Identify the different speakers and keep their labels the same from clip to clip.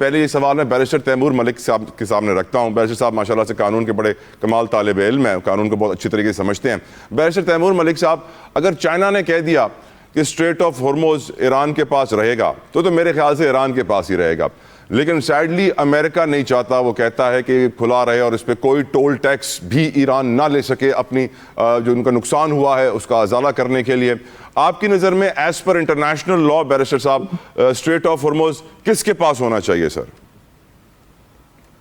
Speaker 1: پہلے یہ سوال میں بیرسٹر تیمور ملک صاحب کے سامنے رکھتا ہوں. بیرسٹر صاحب ماشاءاللہ سے قانون کے بڑے کمال طالب علم ہیں, قانون کو بہت اچھی طریقے سے سمجھتے ہیں. بیرسٹر تیمور ملک صاحب, اگر چائنا نے کہہ دیا کہ اسٹریٹ آف ہرموز ایران کے پاس رہے گا تو میرے خیال سے ایران کے پاس ہی رہے گا, لیکن سیڈلی امریکہ نہیں چاہتا. وہ کہتا ہے کہ کھلا رہے اور اس پہ کوئی ٹول ٹیکس بھی ایران نہ لے سکے اپنی جو ان کا نقصان ہوا ہے اس کا ازالہ کرنے کے لیے. آپ کی نظر میں as per international law barrister صاحب اسٹریٹ آف ہرموز کس کے پاس ہونا چاہیے سر؟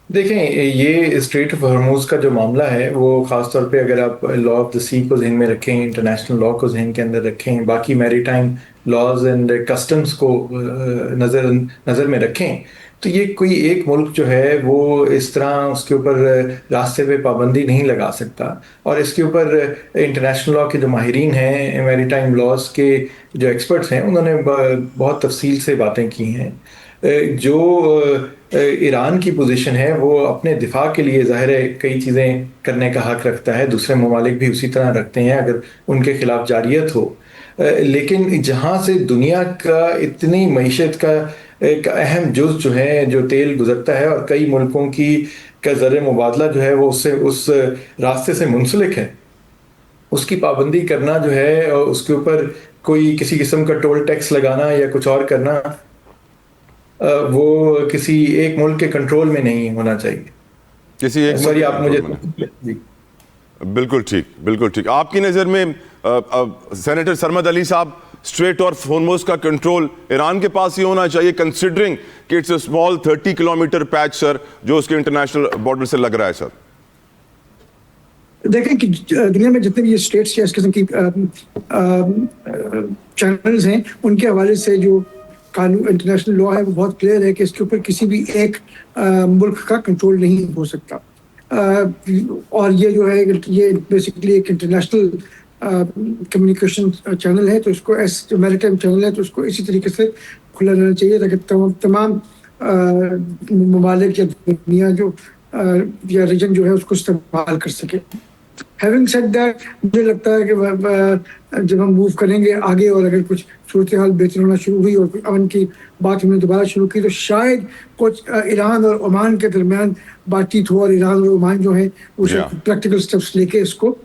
Speaker 2: دیکھیں, یہ اسٹریٹ آف ہرموز کا جو معاملہ ہے وہ خاص طور پہ اگر آپ لا آف دا سی کو ذہن میں رکھیں, انٹرنیشنل لا کو ذہن کے اندر رکھیں, باقی میری ٹائم لاز اینڈ کسٹمز کو نظر میں رکھیں, تو یہ کوئی ایک ملک جو ہے وہ اس طرح اس کے اوپر راستے پہ پابندی نہیں لگا سکتا. اور اس کے اوپر انٹرنیشنل لا کے جو ماہرین ہیں, میری ٹائم لاز کے جو ایکسپرٹس ہیں, انہوں نے بہت تفصیل سے باتیں کی ہیں. جو ایران کی پوزیشن ہے وہ اپنے دفاع کے لیے ظاہر ہے کئی چیزیں کرنے کا حق رکھتا ہے, دوسرے ممالک بھی اسی طرح رکھتے ہیں اگر ان کے خلاف جاریت ہو, لیکن جہاں سے دنیا کا اتنی معیشت کا ایک اہم جز جو ہے جو تیل گزرتا ہے اور کئی ملکوں کا زر مبادلہ جو ہے وہ اس راستے سے منسلک ہے, اس کی پابندی کرنا جو ہے, اس کے اوپر کوئی کسی قسم کا ٹول ٹیکس لگانا یا کچھ اور کرنا, وہ کسی ایک ملک کے کنٹرول میں نہیں ہونا چاہیے.
Speaker 1: کسی ایک
Speaker 2: سوری, آپ مجھے
Speaker 1: بالکل ٹھیک, بالکل ٹھیک. آپ کی نظر میں سینیٹر سرمد علی صاحب, اسٹریٹ آف ہرموز کا کنٹرول ایران کے پاس ہی ہونا چاہیے کنسیڈرنگ کہ اٹس اے اسمال 30 کلومیٹر پیچ سر جو اس کے انٹرنیشنل بارڈر سے لگ رہا ہے سر؟
Speaker 3: دیکھیں کہ دنیا میں جتنے بھی یہ اسٹیٹس یا اس قسم کی چینلز ہیں, ان کے حوالے سے جو قانون انٹرنیشنل لا ہے وہ بہت کلیئر ہے کہ اس کے اوپر کسی بھی ایک ملک کا کنٹرول نہیں ہو سکتا. اور یہ جو ہے یہ بیسیکلی ایک انٹرنیشنل کمیونیکیشن چینل ہے, تو اس کو جو میریٹائم چینل ہے تو اس کو اسی طریقے سے کھلا رہنا چاہیے تاکہ تمام ممالک یا دنیا جو یا ریجن جو ہے اس کو استعمال کر سکے. ہیونگ سیڈ دیٹ, مجھے لگتا ہے کہ جب ہم موو کریں گے آگے اور اگر کچھ صورتحال بہتر ہونا شروع ہوئی اور امن کی بات ہم نے دوبارہ شروع کی تو شاید کچھ ایران اور عمان کے درمیان بات چیت ہو, اور ایران اور عمان جو ہیں وہ پریکٹیکل سٹیپس لے کے اس کو.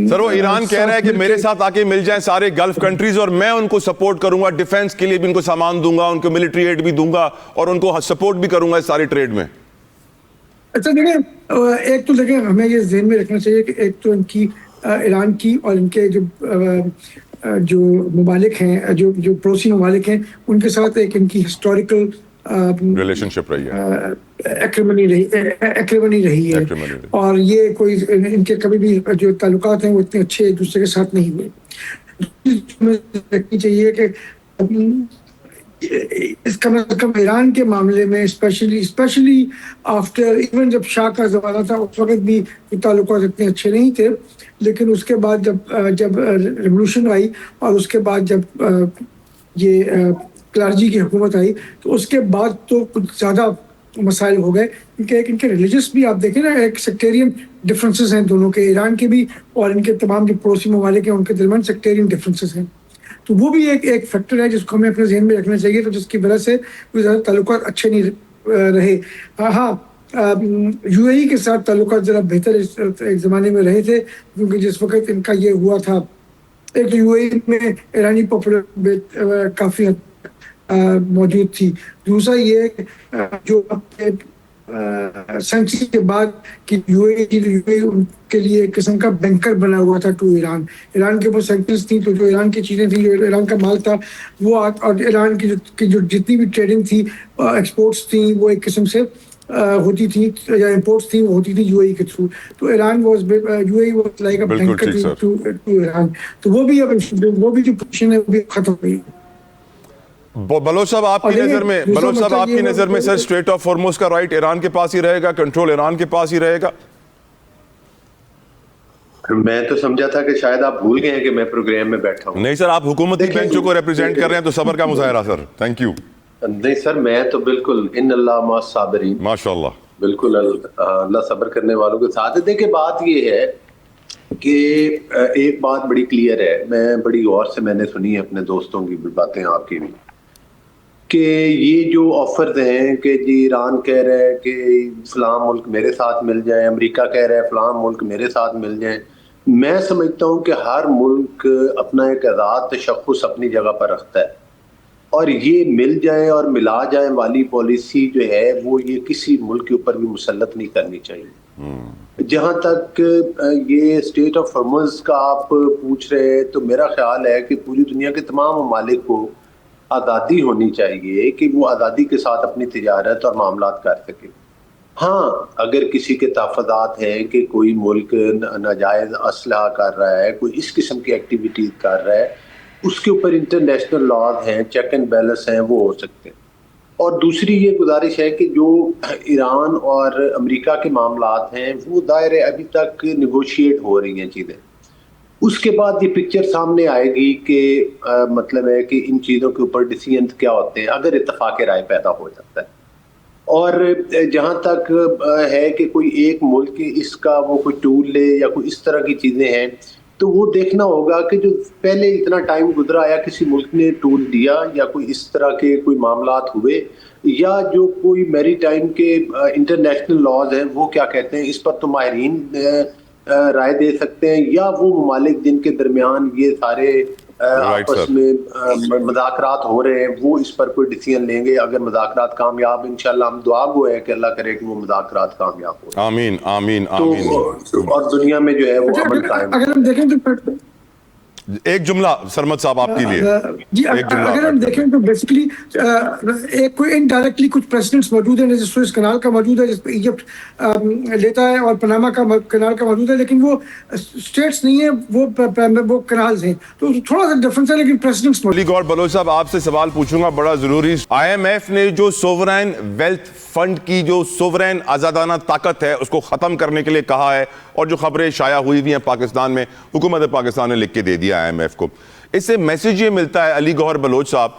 Speaker 1: سر وہ ایران کہہ رہا ہے کہ میرے ساتھ آ کے مل جائیں سارے گلف کنٹریز اور میں ان کو سپورٹ کروں گا, ڈیفینس کے لیے بھی ان کو سامان دوں گا, ان کو ملٹری ایڈ بھی دوں گا اور ان کو سپورٹ بھی کروں گا اس ساری ٹریڈ میں.
Speaker 3: اچھا دیکھیں, ایک تو دیکھیں ہمیں یہ ذہن میں رکھنا چاہیے کہ ایک تو ان کی ایران کی اور ان کے جو ممالک ہیں, جو پڑوسی ممالک ہیں, ان کے ساتھ ایک ان کی ہسٹوریکل
Speaker 1: ریلیشن شپ رہی ہے,
Speaker 3: ایکریمنی رہی ہے, اور یہ کوئی ان کے کبھی بھی جو تعلقات ہیں وہ اتنے اچھے ایک دوسرے کے ساتھ نہیں ہوئے. رکھنی چاہیے کہ اس کم از کم ایران کے معاملے میں اسپیشلی آفٹر ایون جب شاہ کا زمانہ تھا اس وقت بھی تعلقات اتنے اچھے نہیں تھے, لیکن اس کے بعد جب ریولوشن آئی اور اس کے بعد جب یہ کلارجی کی حکومت آئی تو اس کے بعد تو کچھ زیادہ مسائل ہو گئے, کیونکہ ایک ان کے ریلیجس بھی آپ دیکھیں نا, ایک سیکٹیرین ڈفرینسز ہیں دونوں کے, ایران کے بھی اور ان کے تمام جو پڑوسی ممالک ہیں ان کے درمیان سیکٹیرین ڈفرینسز ہیں. تو وہ بھی ایک فیکٹر ہے جس کو ہمیں اپنے ذہن میں رکھنا چاہیے, تو جس کی وجہ سے کوئی زیادہ تعلقات اچھے نہیں رہے. ہاں, یو اے ای کے ساتھ تعلقات ذرا بہتر ایک زمانے میں رہے تھے, کیونکہ جس وقت ان کا یہ ہوا تھا, ایک تو یو اے ای میں ایرانی پاپولر کافی موجود تھی, دوسرا یہ جو سینچری کے بعد کہ یو اے ای ان کے لیے ایک قسم کا بینکر بنا ہوا تھا ٹو ایران کے اوپر سینکشنز تھیں, تو جو ایران کی چیزیں تھیں, جو ایران کا مال تھا وہ, اور ایران کی جو جتنی بھی ٹریڈنگ تھی, ایکسپورٹس تھیں, وہ ایک قسم سے ہوتی تھی, یا امپورٹس تھیں وہ ہوتی تھی یو اے ای کے تھرو. تو U A E was like a banker to Iran, تو وہ بھی جو پوزیشن ہے وہ بھی ختم ہو گئی.
Speaker 1: بلوچ صاحب آپ کی نظر میں سر اسٹریٹ آف ہرموز کا رائٹ ایران کے پاس ہی رہے گا, کنٹرول ایران کے پاس ہی رہے گا؟
Speaker 4: میں تو سمجھا تھا کہ شاید آپ بھول گئے ہیں کہ میں پروگرام میں بیٹھا ہوں.
Speaker 1: نہیں سر, آپ حکومتی بینچوں کو ریپرزینٹ کر رہے ہیں تو صبر کا مظاہرہ سر. Thank you.
Speaker 4: نہیں سر, میں تو بالکل ان اللہ مع الصابرین,
Speaker 1: ماشاءاللہ,
Speaker 4: بالکل اللہ صبر کرنے والوں کے ساتھ ہے. دیکھیں بات یہ ہے کہ ایک بات بڑی کلیئر ہے, میں بڑی غور سے میں نے سنی ہے اپنے دوستوں کی بھی باتیں, آپ کی بھی, کہ یہ جو آفرز ہیں کہ جی ایران کہہ رہا ہے کہ فلاں ملک میرے ساتھ مل جائیں، امریکہ کہہ رہا ہے فلاں ملک میرے ساتھ مل جائیں، میں سمجھتا ہوں کہ ہر ملک اپنا ایک آزاد تشخص اپنی جگہ پر رکھتا ہے، اور یہ مل جائیں اور ملا جائیں والی پالیسی جو ہے وہ یہ کسی ملک کے اوپر بھی مسلط نہیں کرنی چاہیے۔ جہاں تک یہ اسٹیٹ آف ہرمز کا آپ پوچھ رہے ہیں، تو میرا خیال ہے کہ پوری دنیا کے تمام ممالک کو آزادی ہونی چاہیے کہ وہ آزادی کے ساتھ اپنی تجارت اور معاملات کر سکے۔ ہاں، اگر کسی کے تحفظات ہیں کہ کوئی ملک ناجائز اسلحہ کر رہا ہے، کوئی اس قسم کی ایکٹیویٹیز کر رہا ہے، اس کے اوپر انٹرنیشنل لاز ہیں، چیک اینڈ بیلنس ہیں، وہ ہو سکتے ہیں۔ اور دوسری یہ گزارش ہے کہ جو ایران اور امریکہ کے معاملات ہیں وہ ظاہر ہے ابھی تک نیگوشیٹ ہو رہی ہیں چیزیں، اس کے بعد یہ پکچر سامنے آئے گی کہ مطلب ہے کہ ان چیزوں کے اوپر ڈیسیژن کیا ہوتے ہیں اگر اتفاق رائے پیدا ہو جاتا ہے۔ اور جہاں تک ہے کہ کوئی ایک ملک اس کا وہ کوئی ٹول لے یا کوئی اس طرح کی چیزیں ہیں، تو وہ دیکھنا ہوگا کہ جو پہلے اتنا ٹائم گزرا یا کسی ملک نے ٹول دیا یا کوئی اس طرح کے کوئی معاملات ہوئے، یا جو کوئی میری ٹائم کے انٹرنیشنل لاز ہیں وہ کیا کہتے ہیں، اس پر تو ماہرین رائے دے سکتے ہیں، یا وہ ممالک جن کے درمیان یہ سارے آپس میں مذاکرات ہو رہے ہیں وہ اس پر کوئی ڈیسیژن لیں گے۔ اگر مذاکرات کامیاب، انشاءاللہ ہم دعا گو ہے کہ اللہ کرے کہ وہ مذاکرات کامیاب ہو،
Speaker 1: آمین آمین
Speaker 4: تو
Speaker 1: آمین۔
Speaker 4: اور دنیا میں جو ہے وہ امن قائم۔
Speaker 3: اگر ہم دیکھیں تو
Speaker 1: ایک جملہ سرمد صاحب آپ کے لیے،
Speaker 3: جی اگر ہم دیکھیں تو بیسیکلی ایک کوئی انڈائریکٹلی کچھ پریسیڈنٹس موجود ہیں، جیسے سوئس کنال کا موجود ہے جس پہ ایجپٹ لیتا ہے، اور پناما کا کنال کا موجود ہے، لیکن وہ اسٹیٹس نہیں ہیں، وہ کنالز ہیں، تو تھوڑا سا ڈفرنس ہے، لیکن پریسیڈنٹس موجود۔
Speaker 1: علی گوہر بلوچ صاحب آپ سے سوال پوچھوں گا بڑا ضروری۔ آئی ایم ایف نے جو سوورین ویلتھ فنڈ کی جو سوورین آزادانہ طاقت ہے اس کو ختم کرنے کے لیے کہا ہے، اور جو خبریں شائع ہوئی بھی ہیں پاکستان میں، حکومت پاکستان نے لکھ کے دے دیا آئی ایم ایف کو، اس سے میسیج یہ ملتا ہے علی گوہر بلوچ صاحب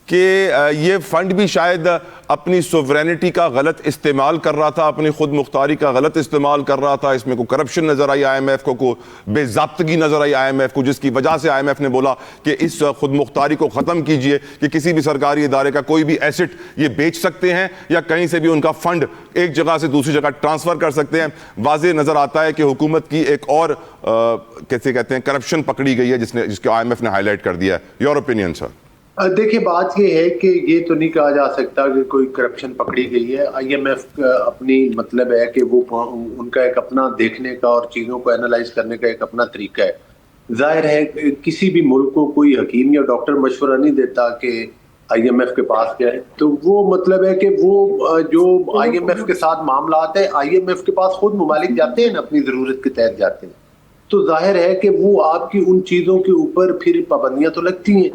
Speaker 1: کہ یہ فنڈ بھی شاید اپنی سوورینٹی کا غلط استعمال کر رہا تھا، اپنی خود مختاری کا غلط استعمال کر رہا تھا، اس میں کوئی کرپشن نظر آئی آئی ایم ایف کو بے ضابطگی نظر آئی آئی ایم ایف کو، جس کی وجہ سے آئی ایم ایف نے بولا کہ اس خود مختاری کو ختم کیجئے کہ کسی بھی سرکاری ادارے کا کوئی بھی ایسٹ یہ بیچ سکتے ہیں یا کہیں سے بھی ان کا فنڈ ایک جگہ سے دوسری جگہ ٹرانسفر کر سکتے ہیں۔ واضح نظر آتا ہے کہ حکومت کی ایک اور کیسے کہتے ہیں کرپشن پکڑی گئی ہے جس کو آئی ایم ایف نے ہائی لائٹ کر دیا ہے۔ یور اوپینین سر؟
Speaker 4: دیکھیں بات یہ ہے کہ یہ تو نہیں کہا جا سکتا کہ کوئی کرپشن پکڑی گئی ہے۔ آئی ایم ایف اپنی مطلب ہے کہ وہ ان کا ایک اپنا دیکھنے کا اور چیزوں کو اینالائز کرنے کا ایک اپنا طریقہ ہے۔ ظاہر ہے کسی بھی ملک کو کوئی حکیم یا ڈاکٹر مشورہ نہیں دیتا کہ آئی ایم ایف کے پاس کیا ہے، تو وہ مطلب ہے کہ وہ جو آئی ایم ایف کے ساتھ معاملات ہیں، آئی ایم ایف کے پاس خود ممالک جاتے ہیں نا، اپنی ضرورت کے تحت جاتے ہیں، تو ظاہر ہے کہ وہ آپ کی ان چیزوں کے اوپر پھر پابندیاں تو لگتی ہیں،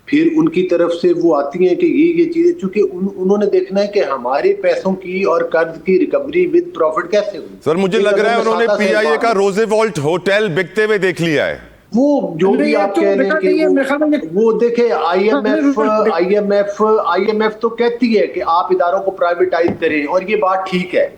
Speaker 4: پھر ان کی طرف سے وہ آتی ہیں کہ یہ چیزیں، چونکہ انہوں نے دیکھنا ہے کہ ہمارے پیسوں کی اور قرض کی ریکوری ود پروفٹ کیسے ہوئی۔
Speaker 1: سر مجھے لگ رہا ہے انہوں نے پی آئی اے کا روزویلٹ ہوٹل بکتے ہوئے دیکھ لیا ہے۔
Speaker 4: وہ جو بھی آپ کہہ رہے ہیں کہ وہ دیکھیں آئی ایم ایف تو کہتی ہے کہ آپ اداروں کو پرائیویٹائز کریں، اور یہ بات ٹھیک ہے،